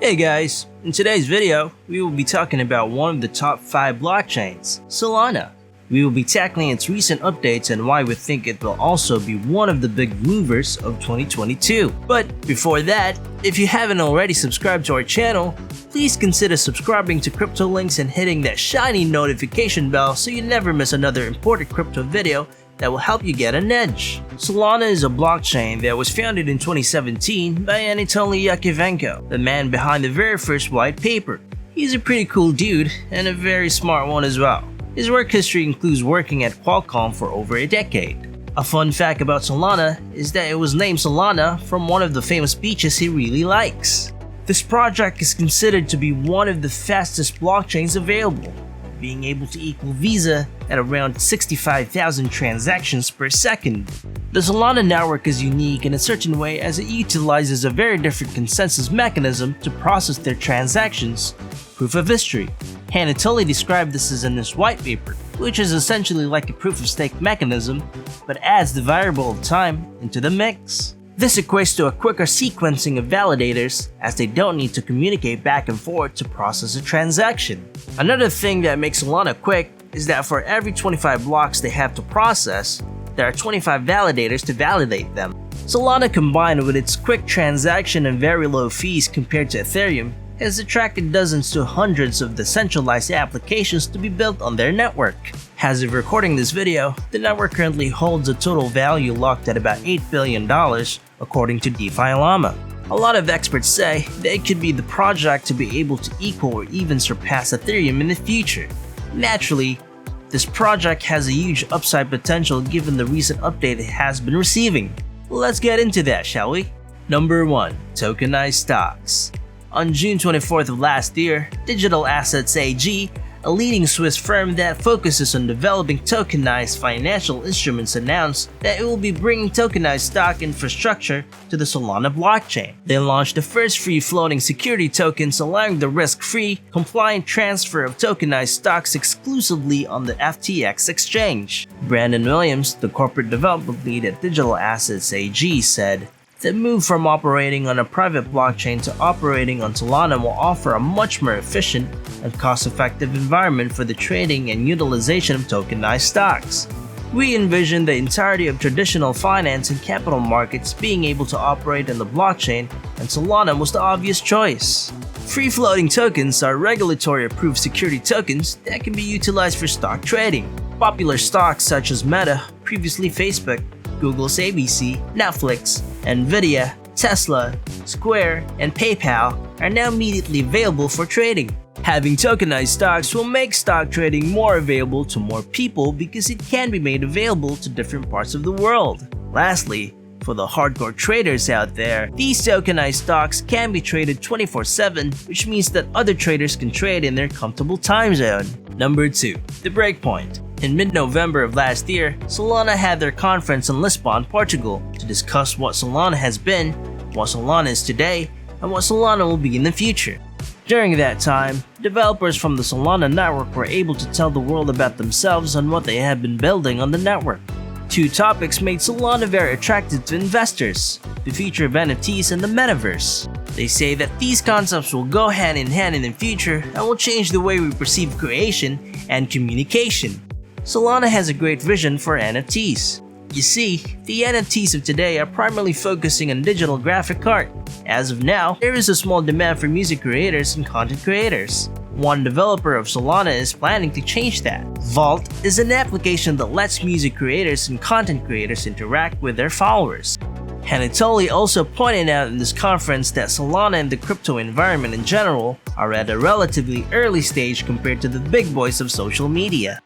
Hey guys, in today's video, we will be talking about one of the top 5 blockchains, Solana. We will be tackling its recent updates and why we think it will also be one of the big movers of 2022. But before that, if you haven't already subscribed to our channel, please consider subscribing to Crypto Links and hitting that shiny notification bell so you never miss another important crypto video that will help you get an edge. Solana is a blockchain that was founded in 2017 by Anatoly Yakovenko, the man behind the very first white paper. He's a pretty cool dude and a very smart one as well. His work history includes working at Qualcomm for over a decade. A fun fact about Solana is that it was named Solana from one of the famous beaches he really likes. This project is considered to be one of the fastest blockchains available, being able to equal Visa at around 65,000 transactions per second. The Solana network is unique in a certain way as it utilizes a very different consensus mechanism to process their transactions, proof of history. Anatoly described this as in his white paper, which is essentially like a proof of stake mechanism, but adds the variable of time into the mix. This equates to a quicker sequencing of validators, as they don't need to communicate back and forth to process a transaction. Another thing that makes Solana quick is that for every 25 blocks they have to process, there are 25 validators to validate them. Solana, combined with its quick transaction and very low fees compared to Ethereum, has attracted dozens to hundreds of decentralized applications to be built on their network. As of recording this video, the network currently holds a total value locked at about $8 billion, according to DeFi Llama. A lot of experts say that it could be the project to be able to equal or even surpass Ethereum in the future. Naturally, this project has a huge upside potential given the recent update it has been receiving. Let's get into that, shall we? Number 1. Tokenized Stocks. On June 24th of last year, Digital Assets AG, a leading Swiss firm that focuses on developing tokenized financial instruments, announced that it will be bringing tokenized stock infrastructure to the Solana blockchain. They launched the first free-floating security tokens, allowing the risk-free, compliant transfer of tokenized stocks exclusively on the FTX exchange. Brandon Williams, the corporate development lead at Digital Assets AG, said, "The move from operating on a private blockchain to operating on Solana will offer a much more efficient and cost-effective environment for the trading and utilization of tokenized stocks. We envision the entirety of traditional finance and capital markets being able to operate on the blockchain, and Solana was the obvious choice." Free-floating tokens are regulatory-approved security tokens that can be utilized for stock trading. Popular stocks such as Meta, previously Facebook, Google's ABC, Netflix, Nvidia, Tesla, Square, and PayPal are now immediately available for trading. Having tokenized stocks will make stock trading more available to more people because it can be made available to different parts of the world. Lastly, for the hardcore traders out there, these tokenized stocks can be traded 24/7, which means that other traders can trade in their comfortable time zone. Number 2. The Breakpoint. In mid-November of last year, Solana had their conference in Lisbon, Portugal, to discuss what Solana has been, what Solana is today, and what Solana will be in the future. During that time, developers from the Solana network were able to tell the world about themselves and what they have been building on the network. 2 topics made Solana very attractive to investors: the future of NFTs and the metaverse. They say that these concepts will go hand in hand in the future and will change the way we perceive creation and communication. Solana has a great vision for NFTs. You see, the NFTs of today are primarily focusing on digital graphic art. As of now, there is a small demand for music creators and content creators. One developer of Solana is planning to change that. Vault is an application that lets music creators and content creators interact with their followers. Anatoly also pointed out in this conference that Solana and the crypto environment in general are at a relatively early stage compared to the big boys of social media.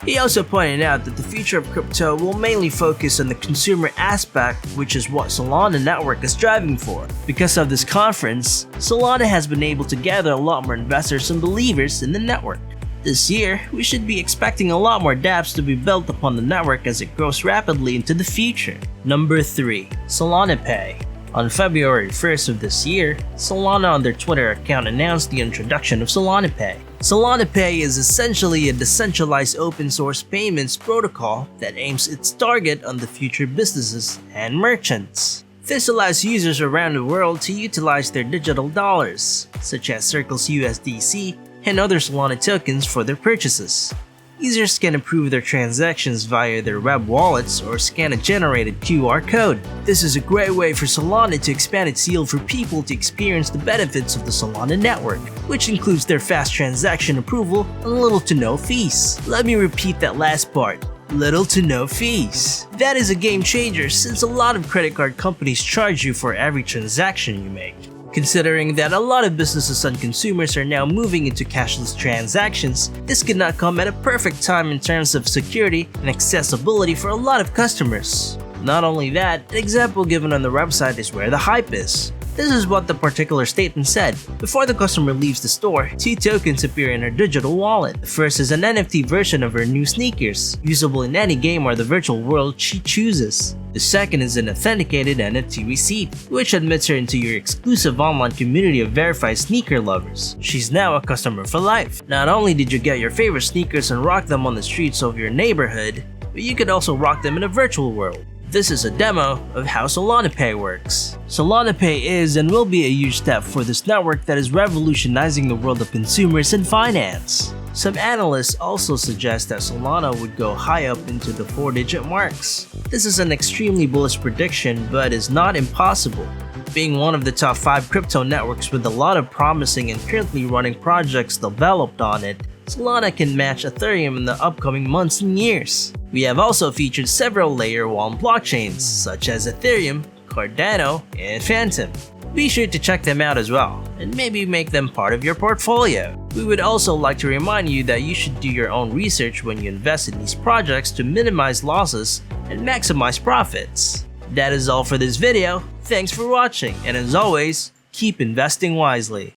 He also pointed out that the future of crypto will mainly focus on the consumer aspect, which is what Solana network is striving for. Because of this conference, Solana has been able to gather a lot more investors and believers in the network. This year, we should be expecting a lot more dApps to be built upon the network as it grows rapidly into the future. Number 3. Solana Pay. On February 1st of this year, Solana on their Twitter account announced the introduction of Solana Pay. Solana Pay is essentially a decentralized open-source payments protocol that aims its target on the future businesses and merchants. This allows users around the world to utilize their digital dollars, such as Circle's USDC and other Solana tokens for their purchases. Users can approve their transactions via their web wallets or scan a generated QR code. This is a great way for Solana to expand its yield for people to experience the benefits of the Solana network, which includes their fast transaction approval and little to no fees. Let me repeat that last part. Little to no fees. That is a game changer since a lot of credit card companies charge you for every transaction you make. Considering that a lot of businesses and consumers are now moving into cashless transactions, this could not come at a perfect time in terms of security and accessibility for a lot of customers. Not only that, an example given on the website is where the hype is. This is what the particular statement said. Before the customer leaves the store, 2 tokens appear in her digital wallet. The first is an NFT version of her new sneakers, usable in any game or the virtual world she chooses. The second is an authenticated NFT receipt, which admits her into your exclusive online community of verified sneaker lovers. She's now a customer for life. Not only did you get your favorite sneakers and rock them on the streets of your neighborhood, but you could also rock them in a virtual world. This is a demo of how Solana Pay works. Solana Pay is and will be a huge step for this network that is revolutionizing the world of consumers and finance. Some analysts also suggest that Solana would go high up into the 4-digit marks. This is an extremely bullish prediction, but is not impossible. Being one of the top 5 crypto networks with a lot of promising and currently running projects developed on it, Solana can match Ethereum in the upcoming months and years. We have also featured several Layer 1 blockchains, such as Ethereum, Cardano, and Phantom. Be sure to check them out as well, and maybe make them part of your portfolio. We would also like to remind you that you should do your own research when you invest in these projects to minimize losses and maximize profits. That is all for this video. Thanks for watching, and as always, keep investing wisely.